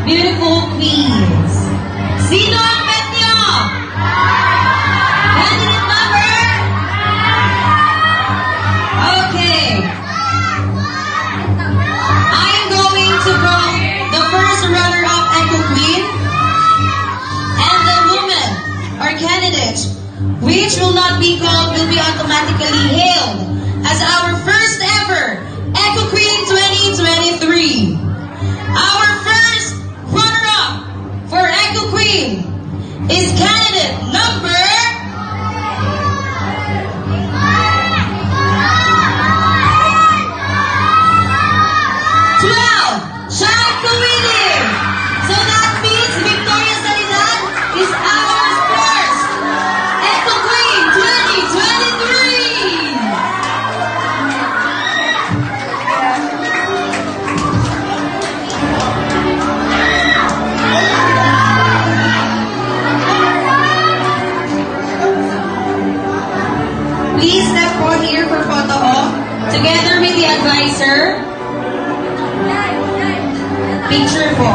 beautiful queens. Sino ang pet nyo? Candidate number? Okay. I'm going to vote the first runner-up Echo Queen and the woman or candidate which will not be called will be automatically hailed as our first ever Echo Queen 2023. Our first runner-up for Echo Queen is candidate number 12, Shai Kawili. So that means Victoria Salidad is our first Echo Queen 2023. Please step forward here for photo op together with the advisor. Picture po.